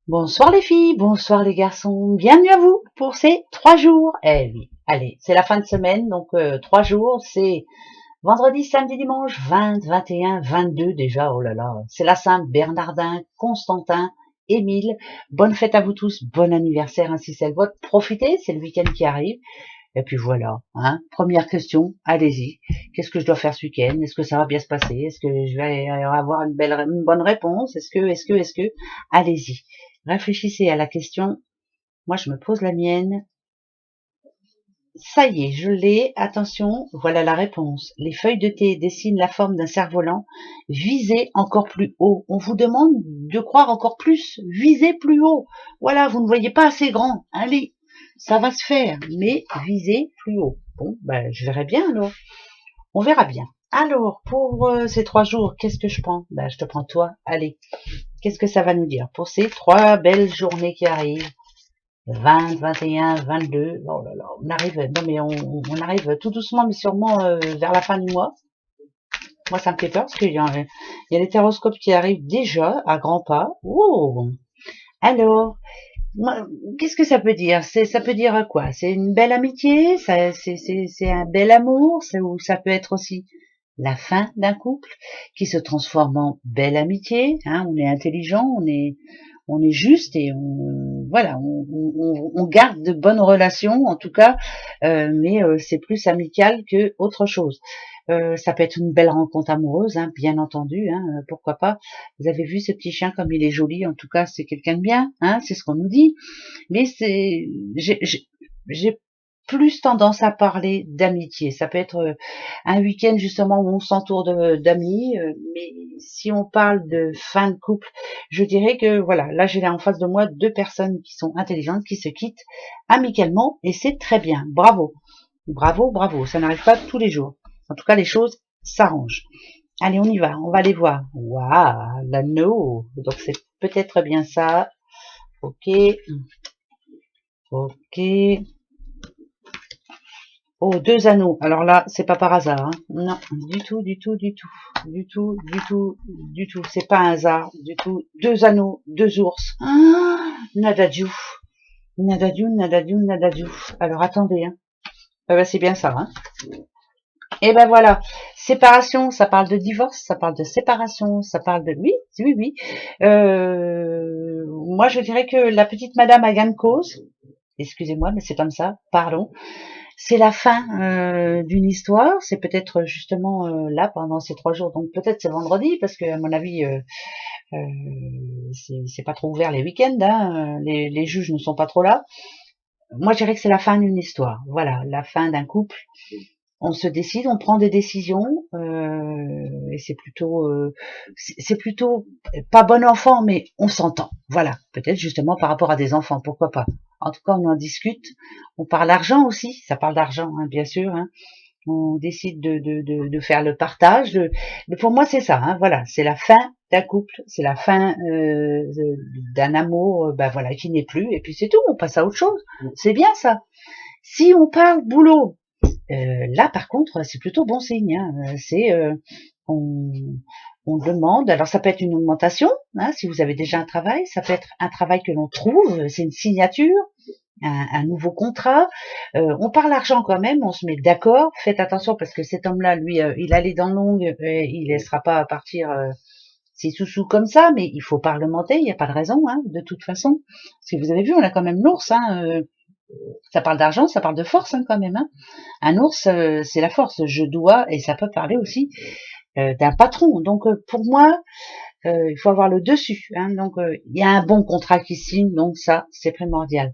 Bonsoir les filles, bonsoir les garçons, bienvenue à vous pour ces 3 jours. Eh oui, allez, c'est la fin de semaine, donc 3 jours, c'est vendredi, samedi, dimanche, 20, 21, 22 déjà, oh là là. C'est la Saint Bernardin, Constantin, Émile. Bonne fête à vous tous, bon anniversaire ainsi c'est le vôtre. Profitez, c'est le week-end qui arrive. Et puis voilà, hein. Première question, allez-y. Qu'est-ce que je dois faire ce week-end? Est-ce que ça va bien se passer? Est-ce que je vais avoir une bonne réponse? Est-ce que? Allez-y. Réfléchissez à la question. Moi, je me pose la mienne. Ça y est, je l'ai. Attention, voilà la réponse. Les feuilles de thé dessinent la forme d'un cerf-volant. Visez encore plus haut. On vous demande de croire encore plus. Visez plus haut. Voilà, vous ne voyez pas assez grand. Allez, ça va se faire, mais visez plus haut. Bon, ben, je verrai bien alors. On verra bien. Alors, pour ces 3 jours, qu'est-ce que je prends? Ben, je te prends toi. Allez, qu'est-ce que ça va nous dire pour ces 3 belles journées qui arrivent? 20, 21, 22. Oh là là, on arrive, non mais on arrive tout doucement mais sûrement vers la fin du mois. Moi, ça me fait peur parce qu'il y a les téroscopes qui arrivent déjà à grands pas. Oh, alors, qu'est-ce que ça peut dire? Ça peut dire quoi? C'est une belle amitié, c'est un bel amour, ou ça peut être aussi la fin d'un couple qui se transforme en belle amitié. Hein, on est intelligent, on est juste et voilà, on garde de bonnes relations en tout cas, mais c'est plus amical que autre chose. Ça peut être une belle rencontre amoureuse, hein, bien entendu, hein, pourquoi pas. Vous avez vu ce petit chien comme il est joli, en tout cas c'est quelqu'un de bien, hein, c'est ce qu'on nous dit. Mais j'ai plus tendance à parler d'amitié. Ça peut être un week-end justement où on s'entoure d'amis, mais si on parle de fin de couple, je dirais que voilà, là j'ai là en face de moi 2 personnes qui sont intelligentes, qui se quittent amicalement et c'est très bien. Bravo, bravo, bravo. Ça n'arrive pas tous les jours. En tout cas, les choses s'arrangent. Allez, on y va, on va les voir. Waouh, l'anneau. Donc c'est peut-être bien ça. Ok, ok. Oh, 2 anneaux. Alors là, c'est pas par hasard. Hein. Non, du tout, du tout, du tout, du tout, du tout, du tout. C'est pas un hasard, du tout. 2 anneaux, 2 ours. Ah, nadadiou, nadadiou, nadadiou, nadadiou. Alors attendez. Hein. Ben, c'est bien ça. Hein. Et ben voilà. Séparation, ça parle de divorce, ça parle de séparation, ça parle de... Oui, oui, oui. Moi, je dirais que la petite madame a gain de cause. Excusez-moi, mais c'est comme ça. Pardon. C'est la fin d'une histoire. C'est peut-être justement là pendant ces 3 jours. Donc peut-être c'est vendredi parce que à mon avis c'est pas trop ouvert les week-ends. Hein, les juges ne sont pas trop là. Moi je dirais que c'est la fin d'une histoire. Voilà, la fin d'un couple. On se décide, on prend des décisions et c'est plutôt pas bon enfant, mais on s'entend. Voilà, peut-être justement par rapport à des enfants, pourquoi pas. En tout cas, on en discute. On parle d'argent aussi, ça parle d'argent, hein, bien sûr. Hein. On décide de faire le partage. Pour moi, c'est ça. Hein, voilà, c'est la fin d'un couple, c'est la fin d'un amour, ben voilà, qui n'est plus. Et puis c'est tout. On passe à autre chose. C'est bien ça. Si on parle boulot, là, par contre, c'est plutôt bon signe. Hein. C'est on, on demande. Alors, ça peut être une augmentation, hein, si vous avez déjà un travail. Ça peut être un travail que l'on trouve. C'est une signature, un nouveau contrat. On parle argent quand même. On se met d'accord. Faites attention parce que cet homme-là, lui, il a les dents longues. Il laissera pas partir ses sous-sous comme ça. Mais il faut parlementer. Il n'y a pas de raison, hein, de toute façon. Parce que vous avez vu, on a quand même l'ours. Hein, ça parle d'argent, ça parle de force hein, quand même. Hein. Un ours, c'est la force. Je dois, et ça peut parler aussi d'un patron. Donc pour moi, il faut avoir le dessus. Hein. Donc il y a un bon contrat qui signe, donc ça c'est primordial.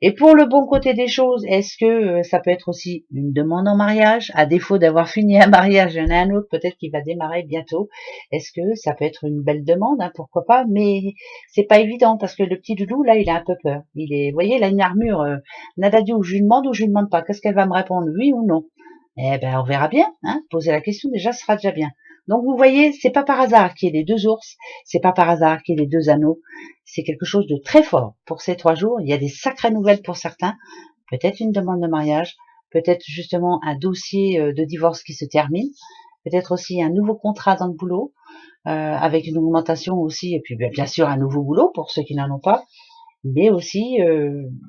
Et pour le bon côté des choses, est-ce que ça peut être aussi une demande en mariage? À défaut d'avoir fini un mariage, il y en a un autre peut-être qui va démarrer bientôt. Est-ce que ça peut être une belle demande? Hein, pourquoi pas? Mais c'est pas évident parce que le petit doudou là, il a un peu peur. Vous voyez, il a une armure. Nadadio, je lui demande ou je lui demande pas. Qu'est-ce qu'elle va me répondre? Oui ou non? Eh ben, on verra bien. Hein. Poser la question déjà, ce sera déjà bien. Donc vous voyez, c'est pas par hasard qu'il y ait les 2 ours, c'est pas par hasard qu'il y ait les 2 anneaux. C'est quelque chose de très fort pour ces 3 jours. Il y a des sacrées nouvelles pour certains. Peut-être une demande de mariage, peut-être justement un dossier de divorce qui se termine. peut-être aussi un nouveau contrat dans le boulot, avec une augmentation aussi, et puis bien sûr un nouveau boulot pour ceux qui n'en ont pas, mais aussi,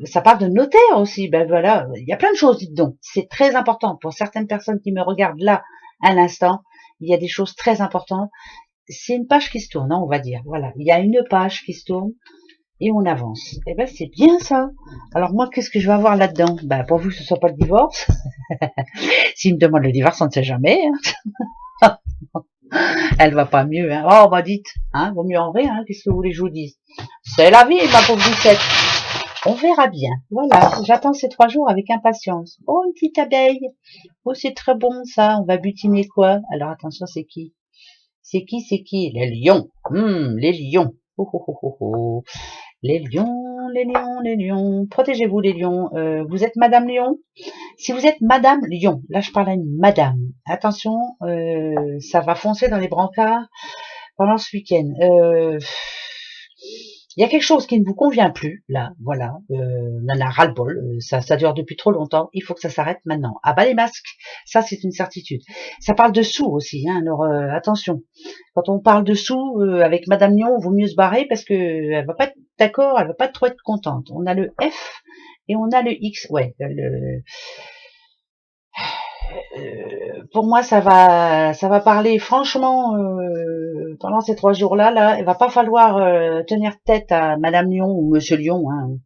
ça parle de notaire aussi, ben voilà, il y a plein de choses, dites donc, c'est très important pour certaines personnes qui me regardent là, à l'instant, il y a des choses très importantes, c'est une page qui se tourne, hein, on va dire, voilà, il y a une page qui se tourne, et on avance. Et ben c'est bien ça. Alors moi, qu'est-ce que je vais avoir là-dedans? Ben pour vous, ce soit pas le divorce. S'il me demande le divorce, on ne sait jamais. Hein. Elle va pas mieux. Hein. Oh bah dites, hein, vaut mieux en vrai. Hein, qu'est-ce que vous voulez que je vous dise? C'est la vie, ma pauvre Lucette. On verra bien. Voilà, j'attends ces 3 jours avec impatience. Oh, une petite abeille. Oh, c'est très bon ça. On va butiner quoi? Alors attention, c'est qui? C'est qui? C'est qui? Les lions. Les lions. Oh, oh, oh, oh, oh. Les lions, les lions, les lions. Protégez-vous les lions. Vous êtes Madame Lion? Si vous êtes Madame Lion, là je parle à une Madame. Attention, ça va foncer dans les brancards pendant ce week-end. Il y a quelque chose qui ne vous convient plus, là, voilà, on en a ras-le-bol, ça dure depuis trop longtemps, il faut que ça s'arrête maintenant. Ah bah les masques, ça c'est une certitude. Ça parle de sous aussi, hein, alors attention. Quand on parle de sous, avec Madame Lyon, il vaut mieux se barrer parce que elle va pas être d'accord, elle va pas trop être contente. On a le F et on a le X, ouais, pour moi, ça va parler franchement pendant ces 3 jours-là. Là, il va pas falloir tenir tête à Madame Lion ou Monsieur Lion. Hein.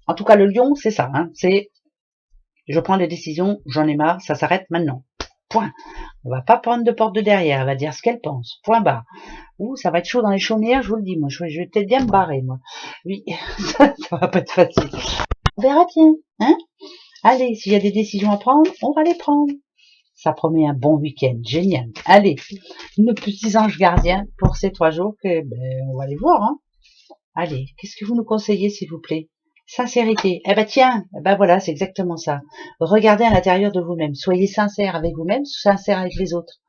En tout cas, le lion, c'est ça. Hein, c'est, je prends des décisions, j'en ai marre, ça s'arrête maintenant. Point. On va pas prendre de porte de derrière. Elle va dire ce qu'elle pense. Point barre. Ouh, ça va être chaud dans les chaumières, je vous le dis. Moi, je vais peut-être bien me barrer, moi. Oui, ça va pas être facile. On verra bien. Hein. Allez, s'il y a des décisions à prendre, on va les prendre. Ça promet un bon week-end, génial. Allez, nos petits anges gardiens pour ces 3 jours que on va les voir. Hein. Allez, qu'est-ce que vous nous conseillez, s'il vous plaît? Sincérité. Eh ben tiens, voilà, c'est exactement ça. Regardez à l'intérieur de vous-même. Soyez sincère avec vous-même, sincère avec les autres.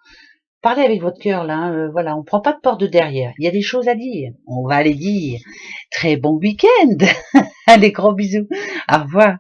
Parlez avec votre cœur là. Hein, voilà, on prend pas de porte de derrière. Il y a des choses à dire. On va les dire. Très bon week-end. Allez, gros bisous. Au revoir.